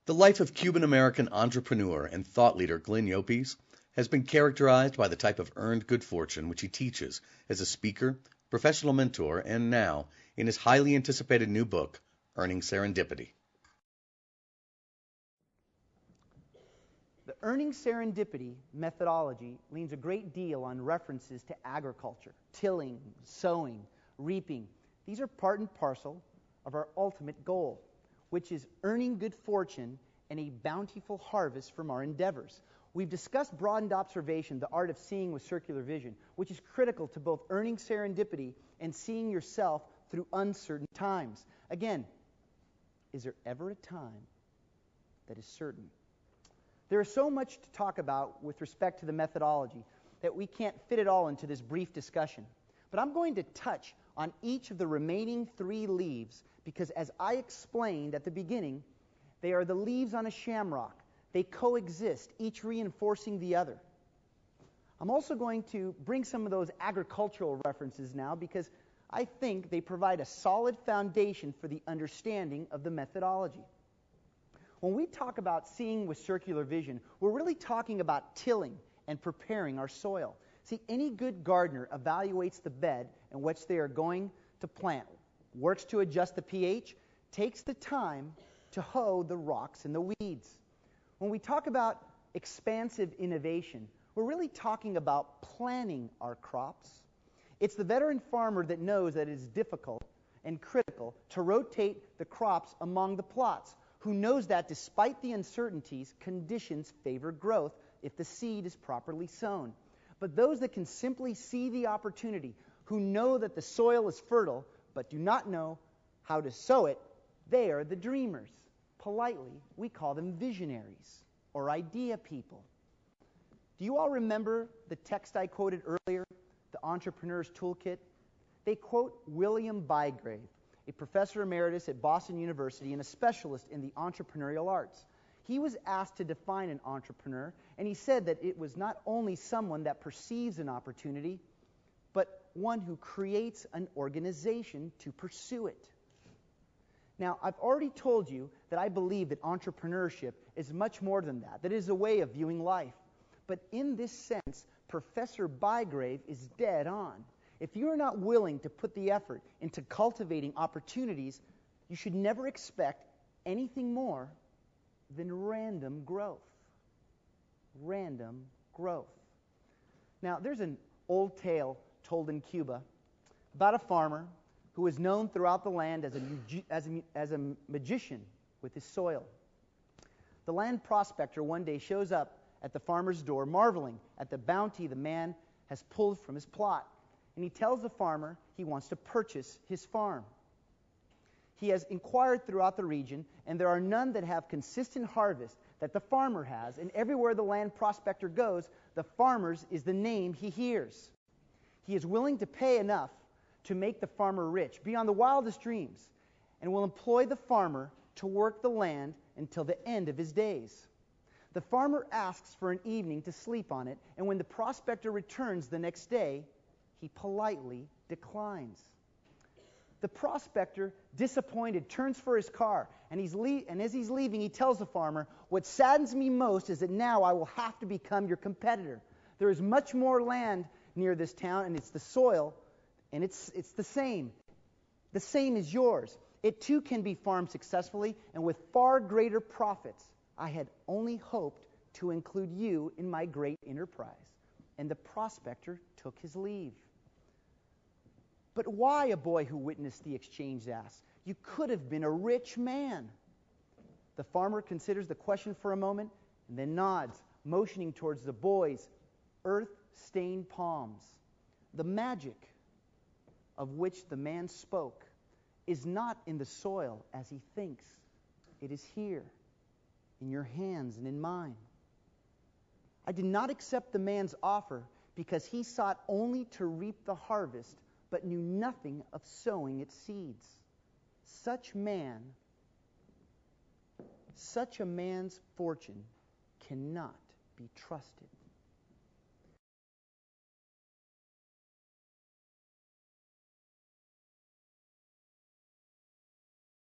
The life of Cuban-American entrepreneur and thought leader Glenn Llopis has been characterized by the type of earned good fortune which he teaches as a speaker, professional mentor, and now in his highly anticipated new book, Earning Serendipity. The Earning Serendipity methodology leans a great deal on references to agriculture, tilling, sowing, reaping. These are part and parcel of our ultimate goal, which is earning good fortune and a bountiful harvest from our endeavors. We've discussed broadened observation, the art of seeing with circular vision, which is critical to both earning serendipity and seeing yourself through uncertain times. Again, is there ever a time that is certain? There is so much to talk about with respect to the methodology that we can't fit it all into this brief discussion. But I'm going to touch on each of the remaining 3 leaves because, as I explained at the beginning, they are the leaves on a shamrock. They coexist, each reinforcing the other. I'm also going to bring some of those agricultural references now because I think they provide a solid foundation for the understanding of the methodology. When we talk about seeing with circular vision, we're really talking about tilling and preparing our soil. See, any good gardener evaluates the bed in which they are going to plant, works to adjust the pH, takes the time to hoe the rocks and the weeds. When we talk about expansive innovation, we're really talking about planning our crops. It's the veteran farmer that knows that it is difficult and critical to rotate the crops among the plots, who knows that despite the uncertainties, conditions favor growth if the seed is properly sown. But those that can simply see the opportunity, who know that the soil is fertile but do not know how to sow it, they are the dreamers. Politely, we call them visionaries or idea people. Do you all remember the text I quoted earlier, the Entrepreneur's Toolkit? They quote William Bygrave, a professor emeritus at Boston University and a specialist in the entrepreneurial arts. He was asked to define an entrepreneur, and he said that it was not only someone that perceives an opportunity, but one who creates an organization to pursue it. Now, I've already told you that I believe that entrepreneurship is much more than that. That it is a way of viewing life. But in this sense, Professor Bygrave is dead on. If you are not willing to put the effort into cultivating opportunities, you should never expect anything more than random growth. Random growth. Now, there's an old tale told in Cuba about a farmer who is known throughout the land as a magician with his soil. The land prospector one day shows up at the farmer's door, marveling at the bounty the man has pulled from his plot. And he tells the farmer he wants to purchase his farm. He has inquired throughout the region, and there are none that have consistent harvest that the farmer has. And everywhere the land prospector goes, the farmer's is the name he hears. He is willing to pay enough to make the farmer rich, beyond the wildest dreams, and will employ the farmer to work the land until the end of his days. The farmer asks for an evening to sleep on it, and when the prospector returns the next day, he politely declines. The prospector, disappointed, turns for his car, and as he's leaving, he tells the farmer, "What saddens me most is that now I will have to become your competitor. There is much more land near this town, and it's the soil, and it's the same. The same as yours. It too can be farmed successfully and with far greater profits. I had only hoped to include you in my great enterprise." And the prospector took his leave. "But why?" a boy who witnessed the exchange asked. "You could have been a rich man." The farmer considers the question for a moment and then nods, motioning towards the boy's earth-stained palms. The magic of which the man spoke is not in the soil as he thinks. It is here, in your hands and in mine. I did not accept the man's offer because he sought only to reap the harvest, but knew nothing of sowing its seeds. Such a man's fortune cannot be trusted.